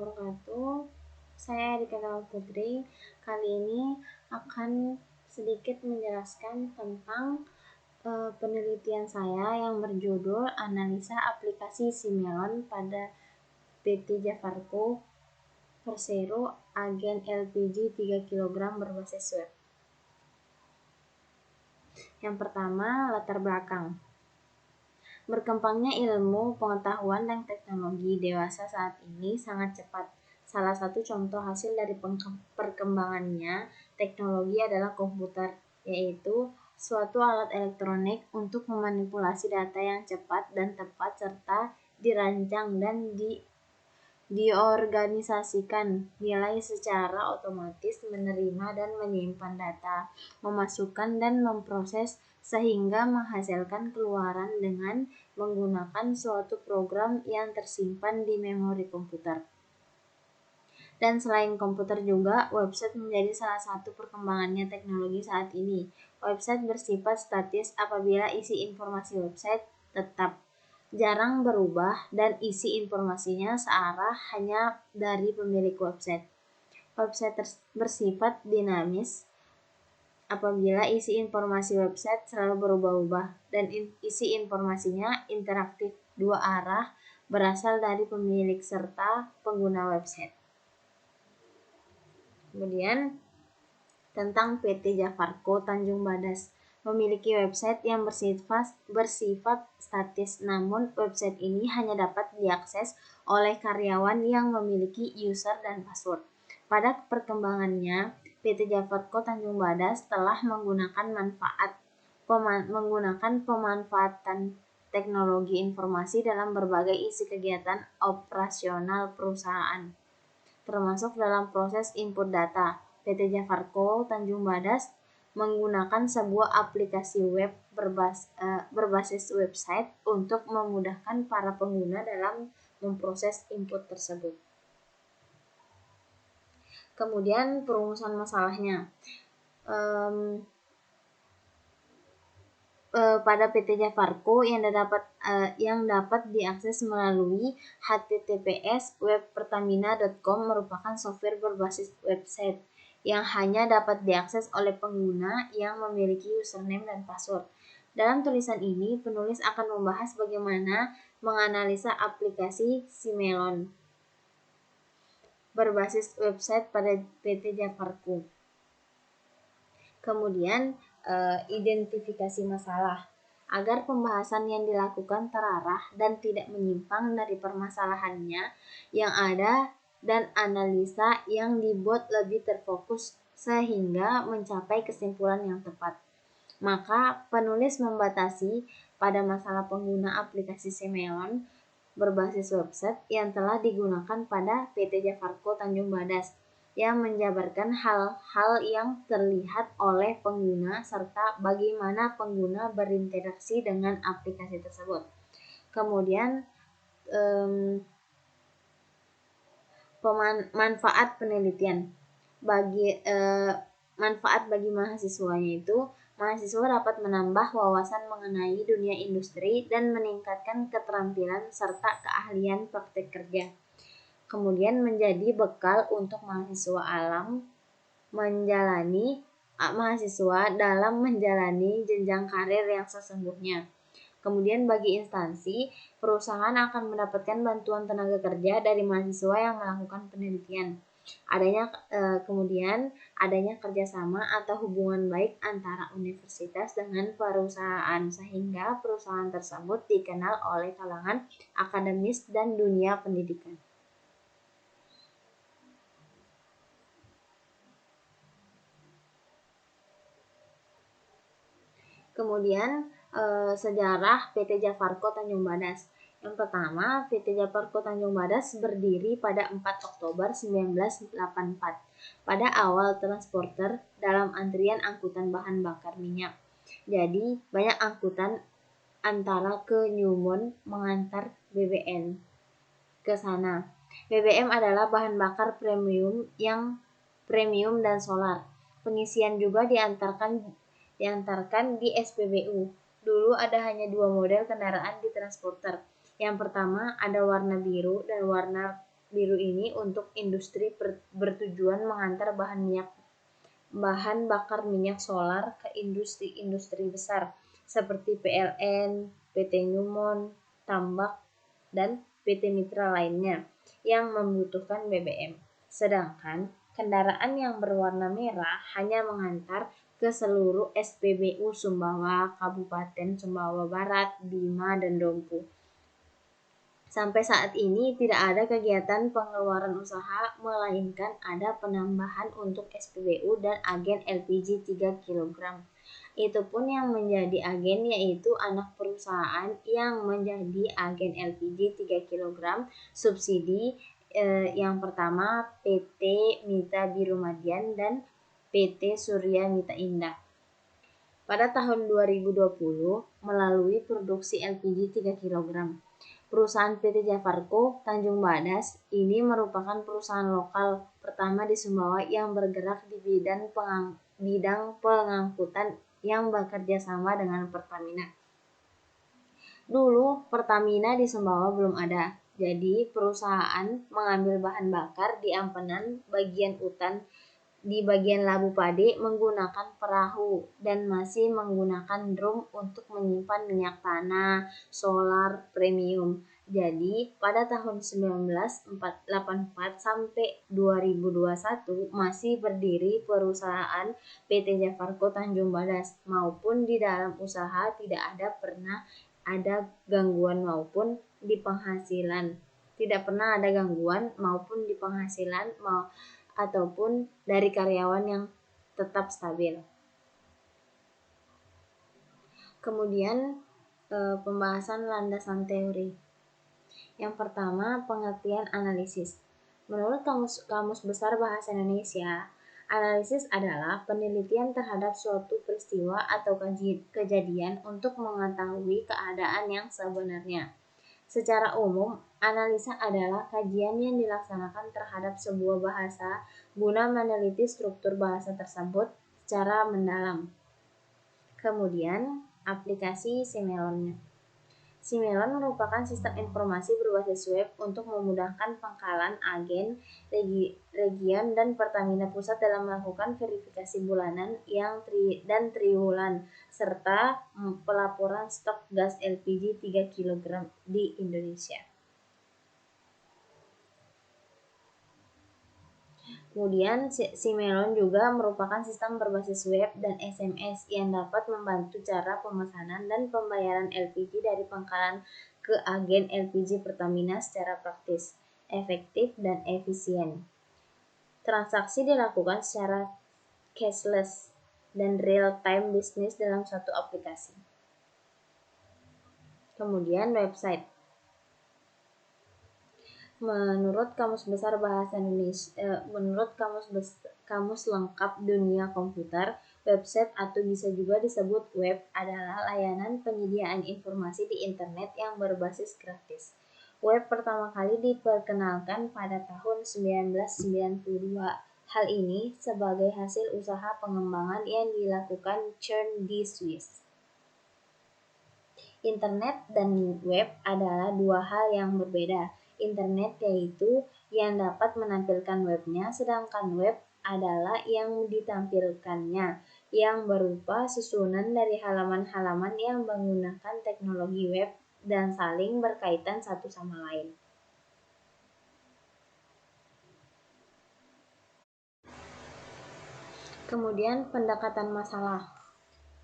wabarakatuh. Saya Dika Putri. Kali ini akan sedikit menjelaskan tentang penelitian saya yang berjudul Analisa Aplikasi Simelon pada PT Jafarco Persero Agen LPG 3 kg berbasis web. Yang pertama, latar belakang. Berkembangnya ilmu, pengetahuan, dan teknologi dewasa saat ini sangat cepat. Salah satu contoh hasil dari perkembangannya teknologi adalah komputer, yaitu suatu alat elektronik untuk memanipulasi data yang cepat dan tepat serta dirancang dan diorganisasikan. Nilai secara otomatis menerima dan menyimpan data, memasukkan dan memproses sehingga menghasilkan keluaran dengan menggunakan suatu program yang tersimpan di memori komputer. Dan selain komputer juga, website menjadi salah satu perkembangannya teknologi saat ini. Website bersifat statis apabila isi informasi website tetap, jarang berubah, dan isi informasinya searah hanya dari pemilik website. Website bersifat dinamis apabila isi informasi website selalu berubah-ubah dan isi informasinya interaktif, dua arah, berasal dari pemilik serta pengguna website. Kemudian tentang PT Jafarco Tanjung Badas, memiliki website yang bersifat statis, namun website ini hanya dapat diakses oleh karyawan yang memiliki user dan password. Pada perkembangannya, PT Jafarco Tanjung Badas telah menggunakan pemanfaatan teknologi informasi dalam berbagai isi kegiatan operasional perusahaan, termasuk dalam proses input data. PT Jafarco Tanjung Badas menggunakan sebuah aplikasi web berbasis website untuk memudahkan para pengguna dalam memproses input tersebut. Kemudian perumusan masalahnya. Pada PT Jafarco yang dapat diakses melalui https webpertamina.com merupakan software berbasis website yang hanya dapat diakses oleh pengguna yang memiliki username dan password. Dalam tulisan ini, penulis akan membahas bagaimana menganalisa aplikasi Simelon berbasis website pada PT Jafarco. Kemudian identifikasi masalah. Agar pembahasan yang dilakukan terarah dan tidak menyimpang dari permasalahannya yang ada dan analisa yang dibuat lebih terfokus sehingga mencapai kesimpulan yang tepat. Maka penulis membatasi pada masalah pengguna aplikasi Simelon berbasis website yang telah digunakan pada PT Jafarco Tanjung Badas, yang menjabarkan hal-hal yang terlihat oleh pengguna serta bagaimana pengguna berinteraksi dengan aplikasi tersebut. Kemudian manfaat penelitian. Manfaat bagi mahasiswanya itu, mahasiswa dapat menambah wawasan mengenai dunia industri dan meningkatkan keterampilan serta keahlian praktek kerja. Kemudian menjadi bekal untuk mahasiswa dalam menjalani jenjang karir yang sesungguhnya. Kemudian bagi instansi, perusahaan akan mendapatkan bantuan tenaga kerja dari mahasiswa yang melakukan penelitian. Kemudian adanya kerjasama atau hubungan baik antara universitas dengan perusahaan sehingga perusahaan tersebut dikenal oleh kalangan akademis dan dunia pendidikan. Kemudian sejarah PT Jafarco Tanjung Badas. Yang pertama, PT Jafarco Tanjung Badas berdiri pada 4 Oktober 1984 pada awal transporter dalam antrian angkutan bahan bakar minyak. Jadi, banyak angkutan antara ke Newmont mengantar BBM ke sana. BBM adalah bahan bakar premium dan solar. Pengisian juga diantarkan di SPBU. Dulu ada hanya 2 model kendaraan di transporter. Yang pertama ada warna biru dan warna biru ini untuk industri bertujuan mengantar bahan bakar minyak solar ke industri-industri besar seperti PLN, PT Newmont, Tambak, dan PT Mitra lainnya yang membutuhkan BBM. Sedangkan kendaraan yang berwarna merah hanya mengantar ke seluruh SPBU Sumbawa, Kabupaten Sumbawa Barat, Bima, dan Dompu. Sampai saat ini tidak ada kegiatan pengeluaran usaha, melainkan ada penambahan untuk SPBU dan agen LPG 3 kg. Itu pun yang menjadi agen yaitu anak perusahaan yang menjadi agen LPG 3 kg subsidi yang pertama PT Mita Biru Madian dan PT Surya Mita Indah. Pada tahun 2020 melalui produksi LPG 3 kg. Perusahaan PT Jafarko Tanjung Badas ini merupakan perusahaan lokal pertama di Sumbawa yang bergerak di bidang pengangkutan yang bekerja sama dengan Pertamina. Dulu Pertamina di Sumbawa belum ada, jadi perusahaan mengambil bahan bakar di Ampenan bagian Utan di bagian Labu Pade menggunakan perahu dan masih menggunakan drum untuk menyimpan minyak tanah, solar, premium. Jadi pada tahun 1984 sampai 2021 masih berdiri perusahaan PT Jafarko Tanjung Badas maupun di dalam usaha tidak ada pernah ada gangguan maupun di penghasilan. Tidak pernah ada gangguan maupun di penghasilan ataupun dari karyawan yang tetap stabil. Kemudian pembahasan landasan teori. Yang pertama, pengertian analisis. Menurut Kamus Besar Bahasa Indonesia, analisis adalah penelitian terhadap suatu peristiwa atau kejadian untuk mengetahui keadaan yang sebenarnya. Secara umum, analisa adalah kajian yang dilaksanakan terhadap sebuah bahasa guna meneliti struktur bahasa tersebut secara mendalam. Kemudian, aplikasi Simelonnya. Simelon merupakan sistem informasi berbasis web untuk memudahkan pangkalan, agen, region, dan Pertamina Pusat dalam melakukan verifikasi bulanan dan triwulan, serta pelaporan stok gas LPG 3 kg di Indonesia. Kemudian, Simelon juga merupakan sistem berbasis web dan SMS yang dapat membantu cara pemesanan dan pembayaran LPG dari pangkalan ke agen LPG Pertamina secara praktis, efektif, dan efisien. Transaksi dilakukan secara cashless dan real-time bisnis dalam suatu aplikasi. Kemudian, website. Menurut Kamus Besar Bahasa Indonesia, menurut Kamus Lengkap Dunia Komputer, website atau bisa juga disebut web adalah layanan penyediaan informasi di internet yang berbasis gratis. Web pertama kali diperkenalkan pada tahun 1992. Hal ini sebagai hasil usaha pengembangan yang dilakukan CERN di Swiss. Internet dan web adalah dua hal yang berbeda. Internet yaitu yang dapat menampilkan webnya, sedangkan web adalah yang ditampilkannya, yang berupa susunan dari halaman-halaman yang menggunakan teknologi web dan saling berkaitan satu sama lain. Kemudian pendekatan masalah.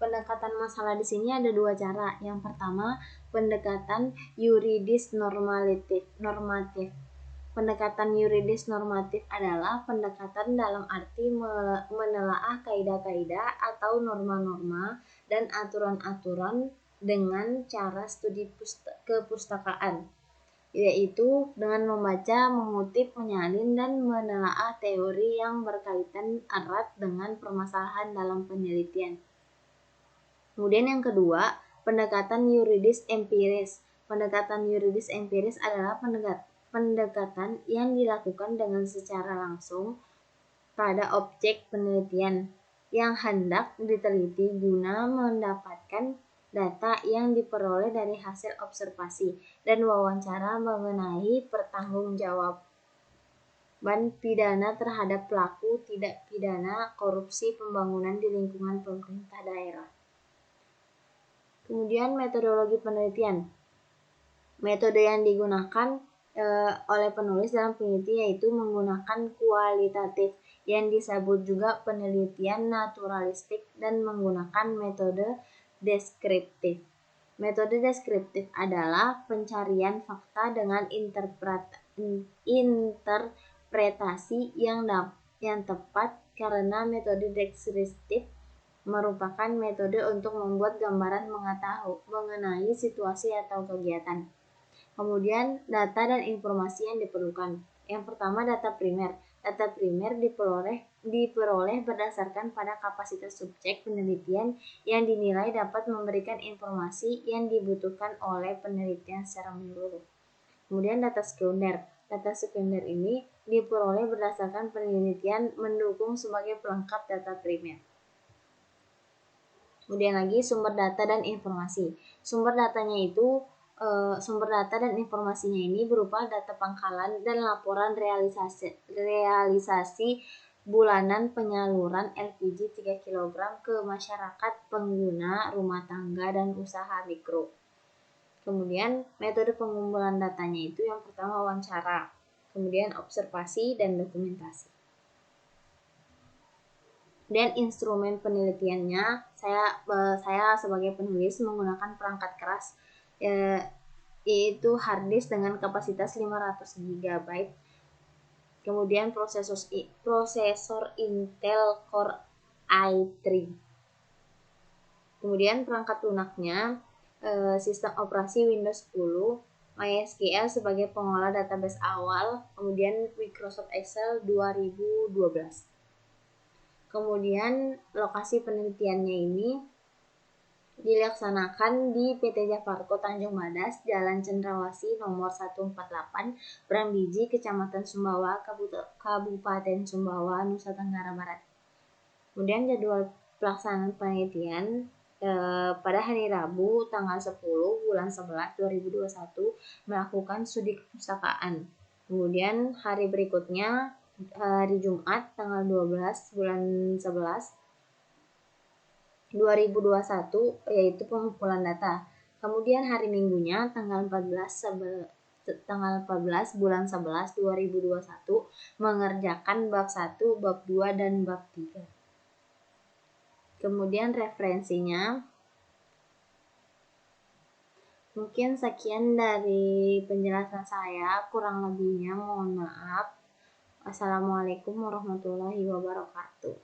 Pendekatan masalah di sini ada dua cara. Yang pertama, pendekatan yuridis normatif. Pendekatan yuridis normatif adalah pendekatan dalam arti menelaah kaidah-kaidah atau norma-norma dan aturan-aturan dengan cara studi kepustakaan, yaitu dengan membaca, mengutip, menyalin, dan menelaah teori yang berkaitan erat dengan permasalahan dalam penelitian. Kemudian yang kedua, pendekatan yuridis empiris. Pendekatan yuridis empiris adalah pendekatan yang dilakukan dengan secara langsung pada objek penelitian yang hendak diteliti guna mendapatkan data yang diperoleh dari hasil observasi dan wawancara mengenai pertanggungjawab pidana terhadap pelaku tidak pidana korupsi pembangunan di lingkungan pemerintah daerah. Kemudian metodologi penelitian. Metode yang digunakan oleh penulis dalam penelitian yaitu menggunakan kualitatif, yang disebut juga penelitian naturalistik, dan menggunakan metode deskriptif. Metode deskriptif adalah pencarian fakta dengan interpretasi yang tepat, karena metode deskriptif merupakan metode untuk membuat gambaran mengenai situasi atau kegiatan. Kemudian data dan informasi yang diperlukan. Yang pertama, data primer. Data primer diperoleh berdasarkan pada kapasitas subjek penelitian yang dinilai dapat memberikan informasi yang dibutuhkan oleh penelitian secara menyeluruh. Kemudian data sekunder. Data sekunder ini diperoleh berdasarkan penelitian mendukung sebagai pelengkap data primer. Kemudian lagi sumber data dan informasi. Sumber data dan informasinya ini berupa data pangkalan dan laporan realisasi bulanan penyaluran LPG 3 kg ke masyarakat pengguna rumah tangga dan usaha mikro. Kemudian metode pengumpulan datanya itu yang pertama wawancara, kemudian observasi dan dokumentasi. Dan instrumen penelitiannya, saya sebagai penulis menggunakan perangkat keras, yaitu hard disk dengan kapasitas 500 GB. Kemudian prosesor Intel Core i3. Kemudian perangkat lunaknya sistem operasi Windows 10, MySQL sebagai pengolah database awal, kemudian Microsoft Excel 2012. Kemudian lokasi penelitiannya ini dilaksanakan di PT Jafarko Tanjung Badas, Jalan Cendrawasih nomor 148, Brambiji, Kecamatan Sumbawa, Kabupaten Sumbawa, Nusa Tenggara Barat. Kemudian jadwal pelaksanaan penelitian pada hari Rabu tanggal 10 bulan 11 2021 melakukan studi kepustakaan. Kemudian hari berikutnya hari Jumat tanggal 12 bulan 11 2021 yaitu pengumpulan data. Kemudian hari Minggunya tanggal 14 bulan 11 2021 mengerjakan bab 1, bab 2 dan bab 3. Kemudian referensinya. Mungkin sekian dari penjelasan saya, kurang lebihnya mohon maaf. Assalamualaikum warahmatullahi wabarakatuh.